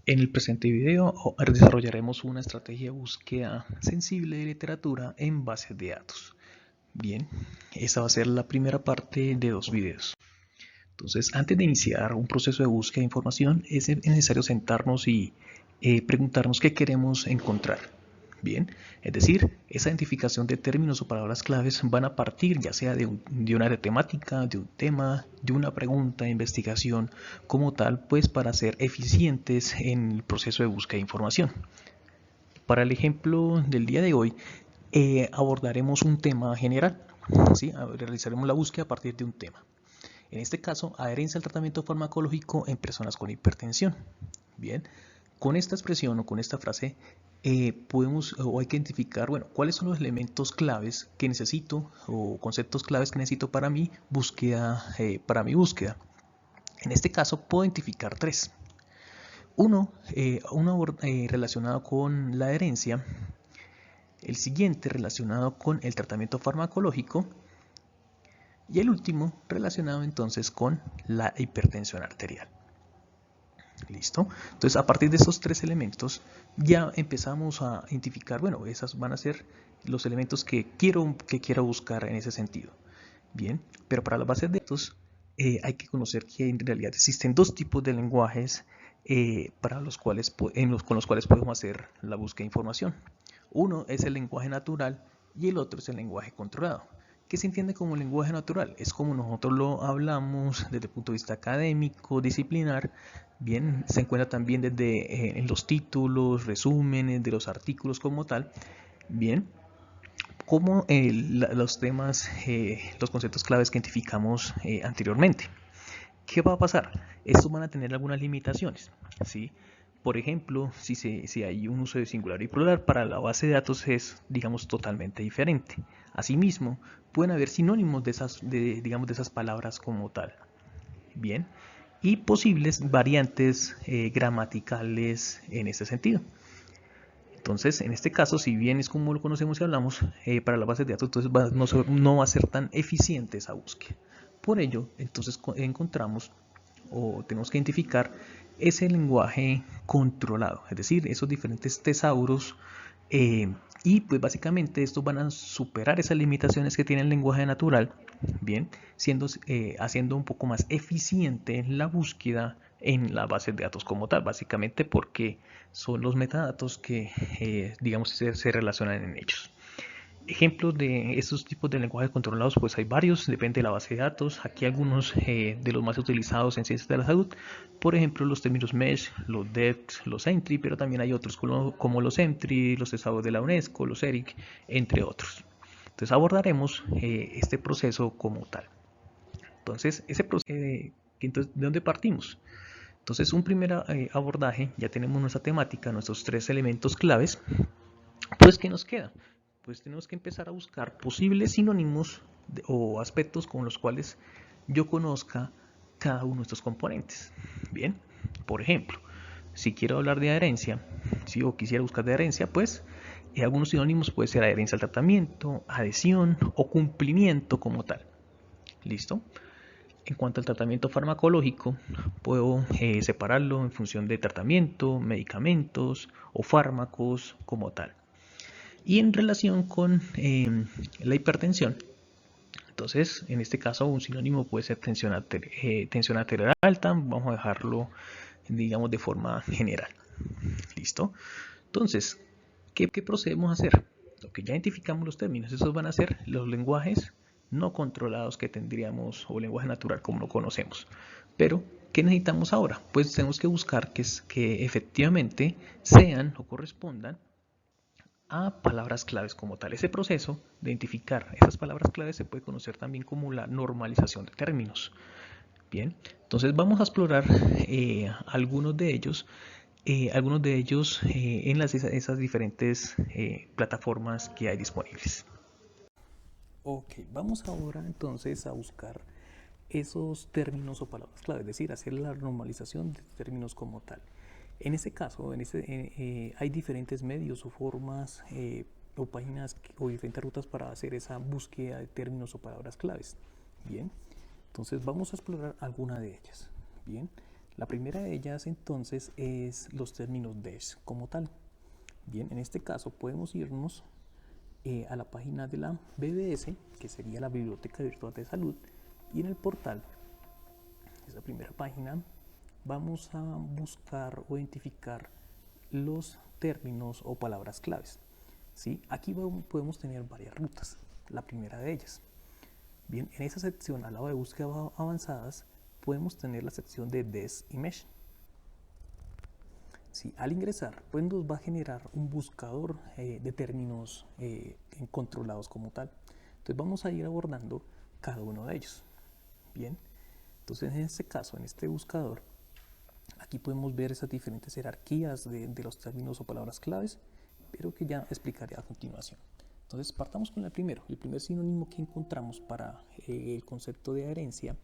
En el presente video desarrollaremos una estrategia de búsqueda sensible de literatura en bases de datos. Bien, esta va a ser la primera parte de dos videos. Entonces, antes de iniciar un proceso de búsqueda de información, es necesario sentarnos y preguntarnos qué queremos encontrar. Bien, es decir, esa identificación de términos o palabras claves van a partir ya sea de una área temática, de un tema, de una pregunta de investigación como tal, pues para ser eficientes en el proceso de búsqueda de información. Para el ejemplo del día de hoy, abordaremos un tema general, ¿sí? Realizaremos la búsqueda a partir de un tema. En este caso, adherencia al tratamiento farmacológico en personas con hipertensión. Bien, con esta expresión o con esta frase podemos o hay que identificar, bueno, cuáles son los elementos claves que necesito o conceptos claves que necesito para mi búsqueda. En este caso puedo identificar tres. Uno relacionado con la adherencia, el siguiente relacionado con el tratamiento farmacológico y el último relacionado entonces con la hipertensión arterial. ¿Listo? Entonces, a partir de esos tres elementos, ya empezamos a identificar, bueno, esos van a ser los elementos que quiero buscar en ese sentido. Bien, pero para las bases de datos hay que conocer que en realidad existen dos tipos de lenguajes con los cuales podemos hacer la búsqueda de información. Uno es el lenguaje natural y el otro es el lenguaje controlado. ¿Qué se entiende como lenguaje natural? Es como nosotros lo hablamos desde el punto de vista académico, disciplinar. Bien, se encuentra también desde en los títulos, resúmenes de los artículos como tal. Bien, como los temas, los conceptos claves que identificamos anteriormente. ¿Qué va a pasar? Estos van a tener algunas limitaciones, ¿sí? Por ejemplo, si hay un uso de singular y plural, para la base de datos es, digamos, totalmente diferente. Asimismo, pueden haber sinónimos de esas palabras como tal. Bien, y posibles variantes gramaticales en ese sentido. Entonces, en este caso, si bien es como lo conocemos y hablamos, para la base de datos entonces no va a ser tan eficiente esa búsqueda. Por ello, entonces encontramos o tenemos que identificar ese lenguaje controlado, es decir, esos diferentes tesauros y pues básicamente estos van a superar esas limitaciones que tiene el lenguaje natural, bien, haciendo un poco más eficiente la búsqueda en la base de datos como tal, básicamente porque son los metadatos que digamos se relacionan en ellos. Ejemplos de estos tipos de lenguajes controlados, pues hay varios, depende de la base de datos. Aquí algunos de los más utilizados en ciencias de la salud, por ejemplo los términos MESH, los DEX, los ENTRI, pero también hay otros como los ENTRI, los tesados de la UNESCO, los ERIC, entre otros. Entonces abordaremos este proceso como tal. Entonces, ¿de dónde partimos? Entonces, un primer abordaje, ya tenemos nuestra temática, nuestros tres elementos claves, pues ¿qué nos queda? Pues tenemos que empezar a buscar posibles sinónimos o aspectos con los cuales yo conozca cada uno de estos componentes. Bien, por ejemplo, si quiero hablar de adherencia, si o quisiera buscar de adherencia, pues algunos sinónimos puede ser adherencia al tratamiento, adhesión o cumplimiento como tal. ¿Listo? En cuanto al tratamiento farmacológico, puedo separarlo en función de tratamiento, medicamentos o fármacos como tal. Y en relación con la hipertensión, entonces en este caso un sinónimo puede ser tensión arterial alta, vamos a dejarlo digamos de forma general. ¿Listo? Entonces, ¿qué procedemos a hacer? Lo que ya identificamos los términos, esos van a ser los lenguajes no controlados que tendríamos o lenguaje natural como lo conocemos. Pero, ¿qué necesitamos ahora? Pues tenemos que buscar que efectivamente sean o correspondan a palabras claves como tal. Ese proceso de identificar esas palabras claves se puede conocer también como la normalización de términos. Bien, entonces vamos a explorar algunos de ellos en esas diferentes plataformas que hay disponibles. Ok, vamos ahora entonces a buscar esos términos o palabras clave, es decir, hacer la normalización de términos como tal. En este caso, hay diferentes medios o formas o páginas o diferentes rutas para hacer esa búsqueda de términos o palabras claves. Bien, entonces vamos a explorar alguna de ellas. Bien, La primera de ellas entonces es los términos DES como tal. Bien, en este caso podemos irnos a la página de la BBS, que sería la Biblioteca Virtual de Salud, y en el portal, esa primera página, vamos a buscar o identificar los términos o palabras claves. ¿Sí? Aquí podemos tener varias rutas. La primera de ellas. Bien, en esa sección, al lado de búsqueda avanzadas, podemos tener la sección de DES y MESH. Sí, al ingresar, pues nos va a generar un buscador de términos controlados como tal. Entonces vamos a ir abordando cada uno de ellos. Bien, entonces en este caso, en este buscador, aquí podemos ver esas diferentes jerarquías de los términos o palabras claves, pero que ya explicaré a continuación. Entonces partamos con el primero. El primer sinónimo que encontramos para el concepto de adherencia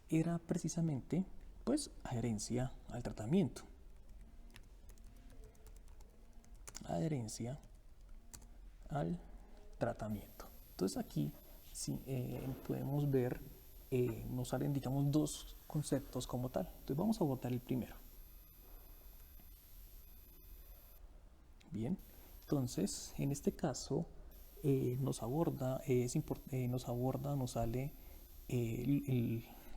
era precisamente pues adherencia al tratamiento. Adherencia al tratamiento. Entonces aquí sí, podemos ver, nos salen digamos dos conceptos como tal. Entonces vamos a abordar el primero. Bien, entonces en este caso nos sale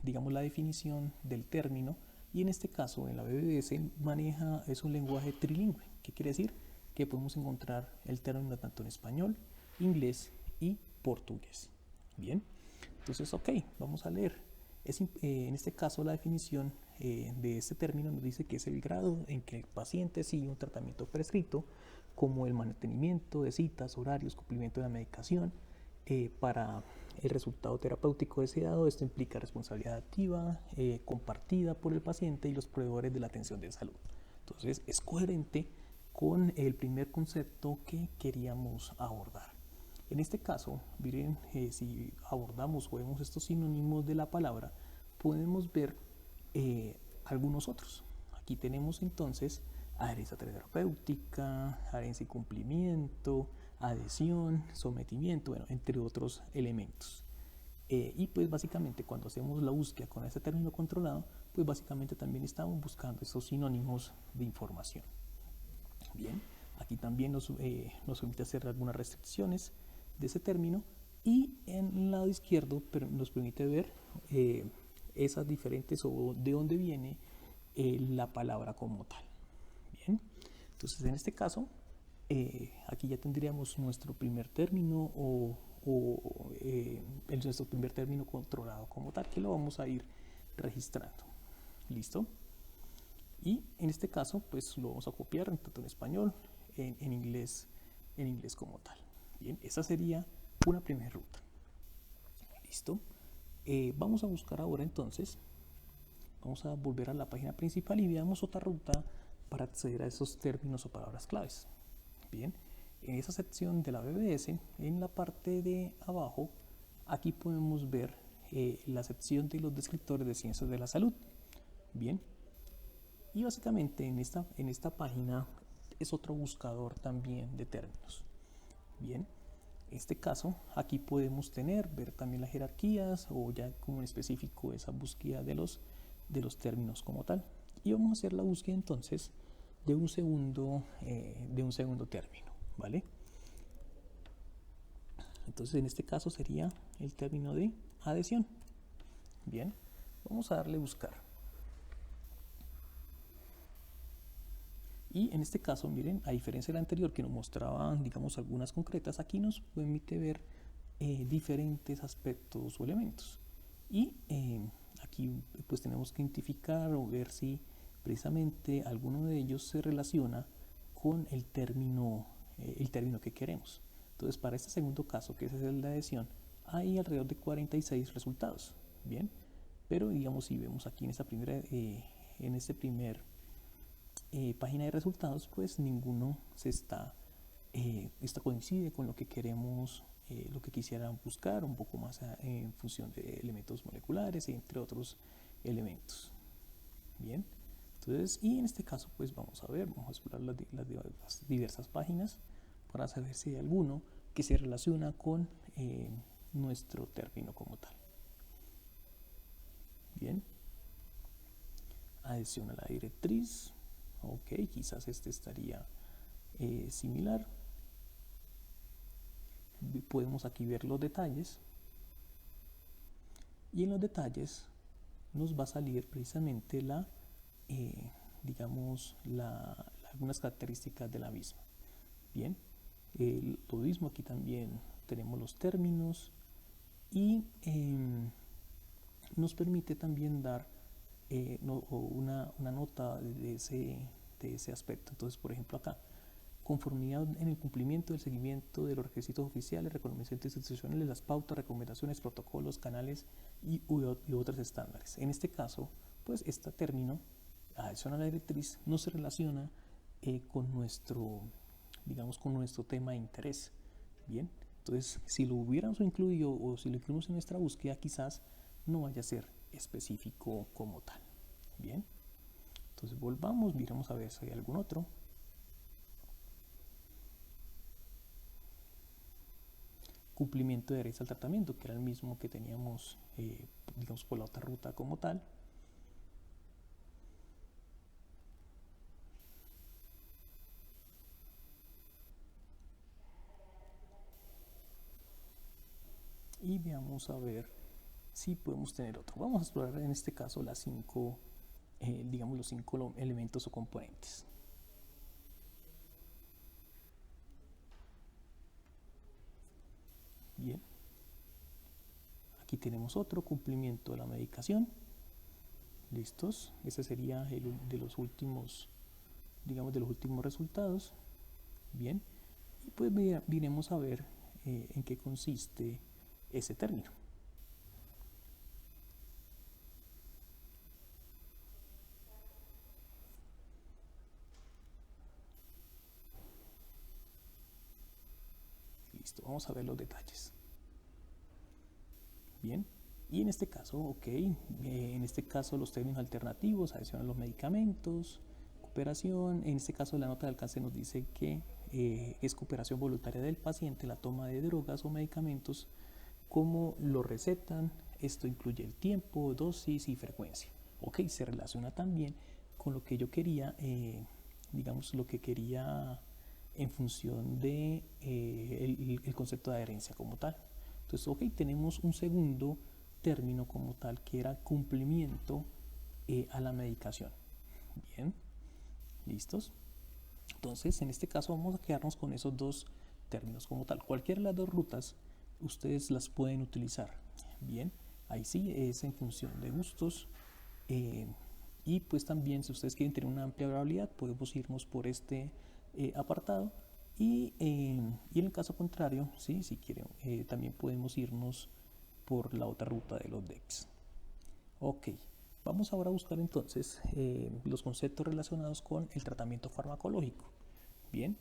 digamos la definición del término, y en este caso en la BBS es un lenguaje trilingüe. ¿Qué quiere decir? Que podemos encontrar el término tanto en español, inglés y portugués. Bien, entonces ok, vamos a leer. En este caso la definición de este término nos dice que es el grado en que el paciente sigue un tratamiento prescrito, como el mantenimiento de citas, horarios, cumplimiento de la medicación, para el resultado terapéutico deseado. Esto implica responsabilidad activa, compartida por el paciente y los proveedores de la atención de salud. Entonces es coherente con el primer concepto que queríamos abordar. En este caso, miren, si abordamos o vemos estos sinónimos de la palabra, podemos ver algunos otros. Aquí tenemos entonces adherencia terapéutica, adherencia y cumplimiento, adhesión, sometimiento, bueno, entre otros elementos. Y pues básicamente cuando hacemos la búsqueda con este término controlado, pues básicamente también estamos buscando esos sinónimos de información. Bien, aquí también nos permite hacer algunas restricciones de ese término, y en el lado izquierdo nos permite ver esas diferentes o de dónde viene la palabra como tal. Bien, entonces en este caso aquí ya tendríamos nuestro primer término nuestro primer término controlado como tal, que lo vamos a ir registrando. ¿Listo? Y en este caso pues lo vamos a copiar tanto en español, en inglés como tal. Bien, esa sería una primera ruta. ¿Listo? Vamos a buscar ahora entonces, vamos a volver a la página principal y veamos otra ruta para acceder a esos términos o palabras claves. Bien, en esa sección de la BBS, en la parte de abajo, aquí podemos ver la sección de los descriptores de ciencias de la salud. Bien, y básicamente en esta página es otro buscador también de términos. Bien, en este caso aquí podemos ver también las jerarquías, o ya como en específico esa búsqueda de los términos como tal. Y vamos a hacer la búsqueda entonces de un segundo término, ¿vale? Entonces en este caso sería el término de adhesión. Bien, vamos a darle buscar. Y en este caso, miren, a diferencia del anterior que nos mostraba, digamos, algunas concretas, aquí nos permite ver diferentes aspectos o elementos. Y aquí pues tenemos que identificar o ver si precisamente alguno de ellos se relaciona con el término que queremos. Entonces, para este segundo caso, que es el de adhesión, hay alrededor de 46 resultados. Bien, pero digamos, si vemos aquí en esta primera, página de resultados, pues ninguno coincide con lo que queremos, lo que quisieran buscar, un poco más en función de elementos moleculares, entre otros elementos. Bien, entonces, y en este caso pues vamos a explorar las diversas páginas para saber si hay alguno que se relaciona con nuestro término como tal. Bien, adhesión a la directriz. Ok, quizás este estaría similar. Podemos aquí ver los detalles. Y en los detalles nos va a salir precisamente digamos, algunas características de la misma. Bien, lo mismo aquí también tenemos los términos y nos permite también dar una nota de ese aspecto. Entonces, por ejemplo, acá, conformidad en el cumplimiento del seguimiento de los requisitos oficiales, reconocimientos institucionales, las pautas, recomendaciones, protocolos, canales y otros estándares. En este caso, pues este término, adhesión a la directriz, no se relaciona con nuestro, digamos, con nuestro tema de interés. Bien, entonces si lo hubiéramos incluido o si lo incluimos en nuestra búsqueda, quizás no vaya a ser específico como tal. Bien, entonces volvamos, miramos a ver si hay algún otro. Cumplimiento de derechos al tratamiento, que era el mismo que teníamos, digamos, por la otra ruta como tal. Y veamos a ver si podemos tener otro. Vamos a explorar en este caso las cinco, digamos, los 5 elementos o componentes. Bien, aquí tenemos otro, cumplimiento de la medicación. Listos, ese sería el de los últimos, digamos, de los últimos resultados. Bien, y pues miremos a ver en qué consiste ese término. Listo, vamos a ver los detalles. Bien, y en este caso, ok, en este caso los términos alternativos, adición a los medicamentos, cooperación, en este caso la nota de alcance nos dice que es cooperación voluntaria del paciente, la toma de drogas o medicamentos, cómo lo recetan, esto incluye el tiempo, dosis y frecuencia. Ok, se relaciona también con lo que yo quería, digamos, lo que quería en función de el concepto de adherencia como tal. Entonces, ok, tenemos un segundo término como tal que era cumplimiento a la medicación. Bien, listos. Entonces, en este caso vamos a quedarnos con esos dos términos como tal. Cualquiera de las dos rutas, ustedes las pueden utilizar. Bien, ahí sí es en función de gustos. Y pues también, si ustedes quieren tener una amplia variabilidad, podemos irnos por este apartado. Y en el caso contrario, ¿sí? Si quieren, también podemos irnos por la otra ruta de los DEX. Ok, vamos ahora a buscar entonces los conceptos relacionados con el tratamiento farmacológico. Bien,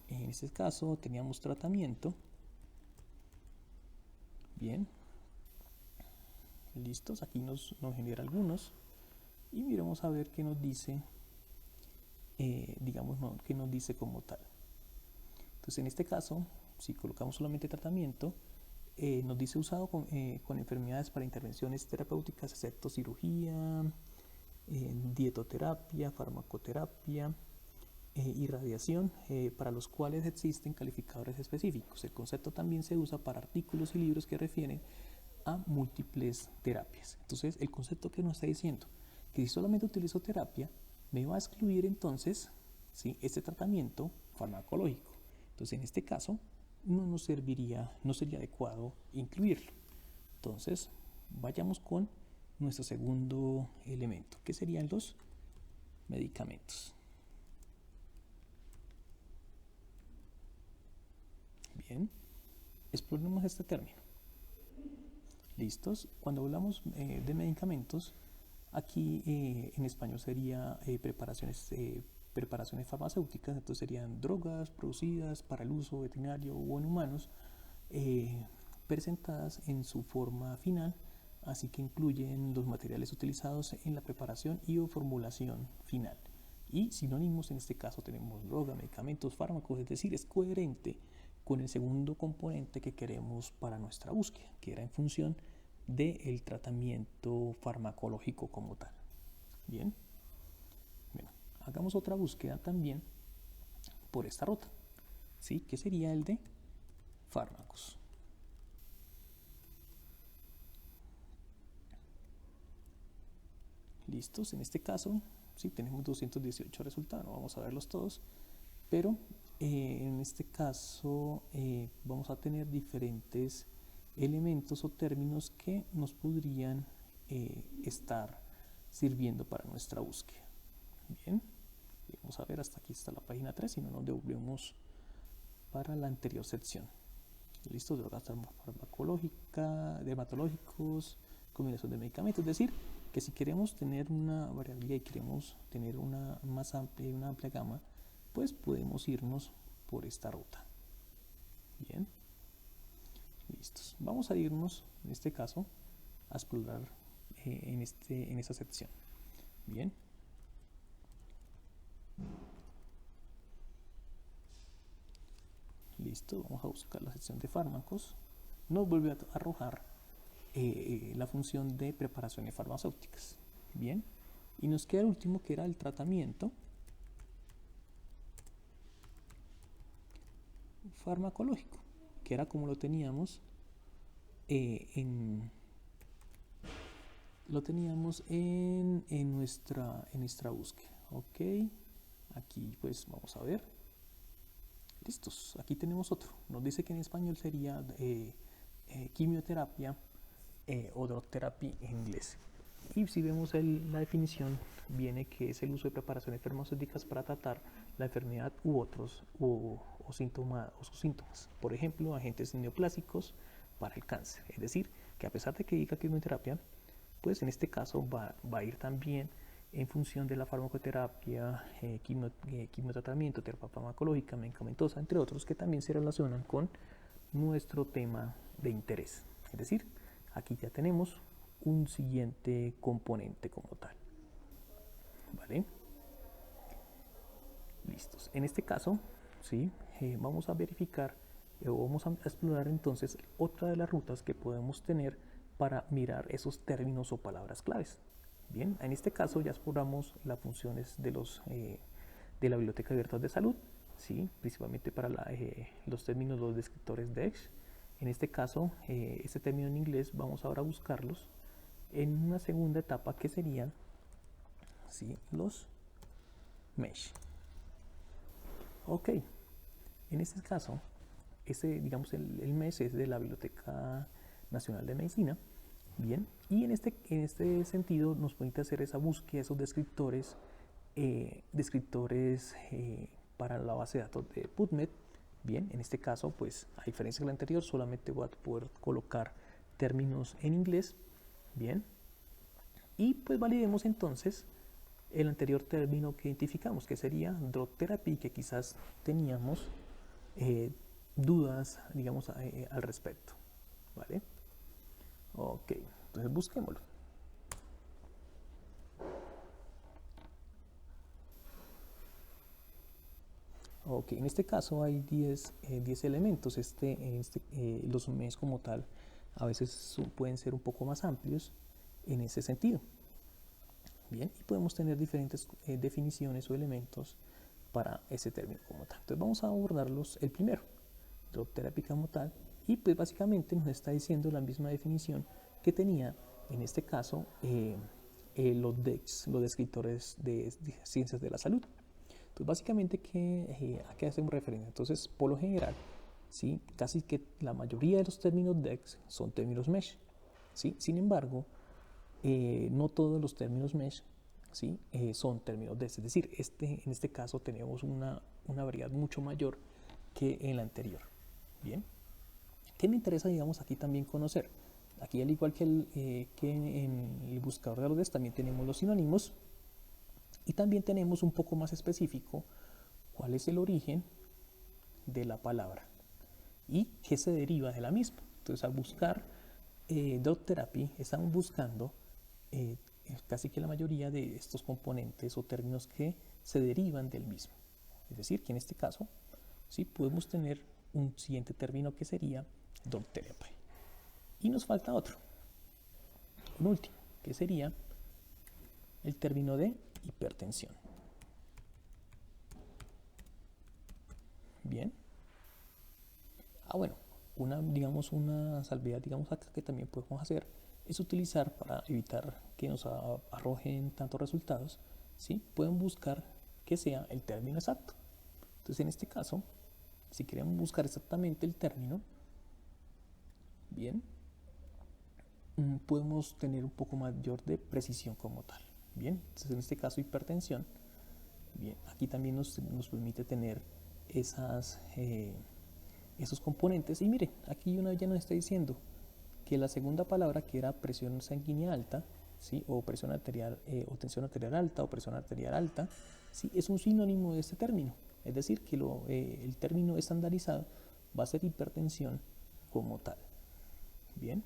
en este caso teníamos tratamiento. Bien, listos, aquí nos genera algunos. Y miremos a ver qué nos dice, digamos, qué nos dice como tal. Entonces, en este caso, si colocamos solamente tratamiento, nos dice usado con enfermedades para intervenciones terapéuticas, excepto cirugía, dietoterapia, farmacoterapia y radiación, para los cuales existen calificadores específicos. El concepto también se usa para artículos y libros que refieren a múltiples terapias. Entonces, el concepto que nos está diciendo que si solamente utilizo terapia, me va a excluir entonces, ¿sí?, este tratamiento farmacológico. Entonces, en este caso, no nos serviría, no sería adecuado incluirlo. Entonces, vayamos con nuestro segundo elemento, que serían los medicamentos. Bien, exploremos este término. ¿Listos? Cuando hablamos de medicamentos, aquí en español sería preparaciones farmacéuticas, entonces serían drogas producidas para el uso veterinario o en humanos, presentadas en su forma final, así que incluyen los materiales utilizados en la preparación y o formulación final. Y sinónimos, en este caso tenemos droga, medicamentos, fármacos, es decir, es coherente con el segundo componente que queremos para nuestra búsqueda, que era en función del tratamiento farmacológico como tal. Bien, bueno, hagamos otra búsqueda también por esta ruta, ¿sí? Que sería el de fármacos. Listos, en este caso, sí, tenemos 218 resultados, no vamos a verlos todos, pero en este caso vamos a tener diferentes elementos o términos que nos podrían estar sirviendo para nuestra búsqueda. Bien, vamos a ver, hasta aquí está la página 3, si no nos devolvemos para la anterior sección. Listo, drogas farmacológicas, dermatológicos, combinación de medicamentos, es decir, que si queremos tener una variabilidad y queremos tener una más amplia, una amplia gama, pues podemos irnos por esta ruta. Bien, listos. Vamos a irnos, en este caso, a explorar en esta sección. Bien. Listo, vamos a buscar la sección de fármacos. Nos vuelve a arrojar la función de preparaciones farmacéuticas. Bien, y nos queda el último, que era el tratamiento farmacológico, que era como lo teníamos en nuestra búsqueda. Ok, aquí pues vamos a ver. Listos, aquí tenemos otro. Nos dice que en español sería quimioterapia o drug therapy en inglés. Y si vemos la definición, viene que es el uso de preparaciones farmacéuticas para tratar la enfermedad u otros o sus síntomas. Por ejemplo, agentes neoplásicos para el cáncer. Es decir, que a pesar de que diga quimioterapia, pues en este caso va a ir también en función de la farmacoterapia, quimiotratamiento, terapia farmacológica, medicamentosa, entre otros, que también se relacionan con nuestro tema de interés. Es decir, aquí ya tenemos un siguiente componente como tal. ¿Vale? Listos. En este caso, ¿sí? Vamos a verificar o vamos a explorar entonces otra de las rutas que podemos tener para mirar esos términos o palabras claves. Bien, en este caso ya exploramos las funciones de la Biblioteca Abierta de Salud, ¿sí? Principalmente para los términos, los descriptores DEX. En este caso, este término en inglés vamos ahora a buscarlos en una segunda etapa, que serían, ¿sí?, los mesh. Ok, en este caso, digamos el mesh es de la Biblioteca Nacional de Medicina. Bien, y en este sentido nos permite hacer esa búsqueda, esos descriptores para la base de datos de PubMed. Bien, en este caso, pues a diferencia del anterior, solamente voy a poder colocar términos en inglés. Bien, y pues validemos entonces el anterior término que identificamos, que sería drug therapy, que quizás teníamos dudas, digamos, al respecto. ¿Vale? Ok, entonces busquémoslo. Ok, en este caso hay 10 elementos. Los mesh como tal a veces pueden ser un poco más amplios en ese sentido. Bien, y podemos tener diferentes definiciones o elementos para ese término como tal. Entonces vamos a abordarlos el primero, drug therapy como tal, y pues básicamente nos está diciendo la misma definición que tenía en este caso los DEX, los descriptores de ciencias de la salud. Entonces básicamente ¿a qué hacemos referencia? Entonces, por lo general, ¿sí?, casi que la mayoría de los términos DEX son términos mesh, ¿sí? Sin embargo, no todos los términos mesh, ¿sí?, son términos DEX. Es decir, en este caso tenemos una variedad mucho mayor que en la anterior. Bien, ¿qué me interesa, digamos, aquí también conocer? Aquí, al igual que en el buscador de los DEX, también tenemos los sinónimos. Y también tenemos un poco más específico cuál es el origen de la palabra y qué se deriva de la misma. Entonces, al buscar drug therapy, estamos buscando casi que la mayoría de estos componentes o términos que se derivan del mismo. Es decir, que en este caso, sí podemos tener un siguiente término que sería drug therapy. Y nos falta otro, un último, que sería el término de hipertensión. Bien. Bueno, una salvedad, acá que también podemos hacer es utilizar para evitar que nos arrojen tantos resultados, ¿sí? Pueden buscar que sea el término exacto. Entonces, en este caso, si queremos buscar exactamente el término, bien, podemos tener un poco mayor de precisión como tal. Bien, entonces en este caso hipertensión, bien, aquí también nos permite tener esos componentes. Y miren, aquí ya nos está diciendo que la segunda palabra, que era presión sanguínea alta, ¿sí? O presión arterial, o tensión arterial alta, o presión arterial alta, ¿sí? Es un sinónimo de este término. Es decir, que el término estandarizado va a ser hipertensión como tal. Bien.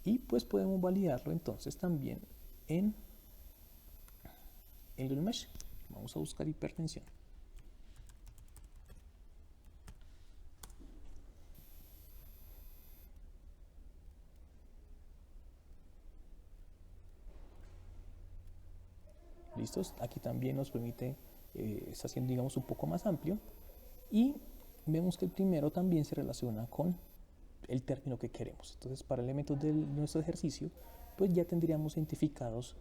Y pues podemos validarlo entonces también en Google Mesh. Vamos a buscar hipertensión. ¿Listos? Aquí también nos permite, está haciendo un poco más amplio. Y vemos que el primero también se relaciona con el término que queremos. Entonces, para elementos de nuestro ejercicio, pues ya tendríamos identificados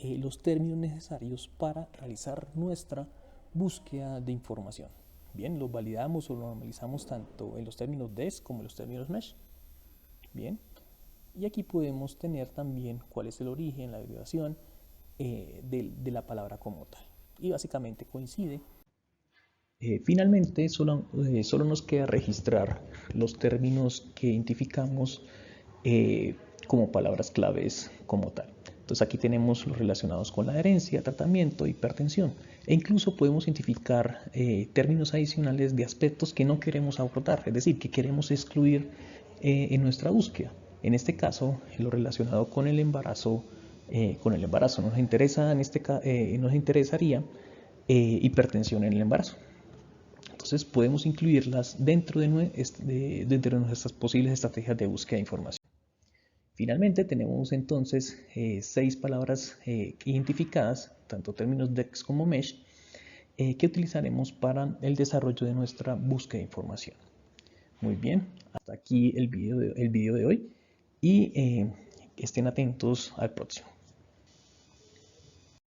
los términos necesarios para realizar nuestra búsqueda de información. Bien, los validamos o los analizamos tanto en los términos DES como en los términos MESH. Bien, y aquí podemos tener también cuál es el origen, la derivación de la palabra como tal. Y básicamente coincide. Finalmente, solo nos queda registrar los términos que identificamos como palabras claves como tal. Entonces aquí tenemos los relacionados con la herencia, tratamiento, hipertensión. E incluso podemos identificar términos adicionales de aspectos que no queremos abordar, es decir, que queremos excluir en nuestra búsqueda. En este caso, lo relacionado con el embarazo, nos interesaría hipertensión en el embarazo. Entonces podemos incluirlas dentro de nuestras posibles estrategias de búsqueda de información. Finalmente tenemos entonces 6 palabras identificadas, tanto términos DEX como MESH, que utilizaremos para el desarrollo de nuestra búsqueda de información. Muy bien, hasta aquí el video de hoy y estén atentos al próximo.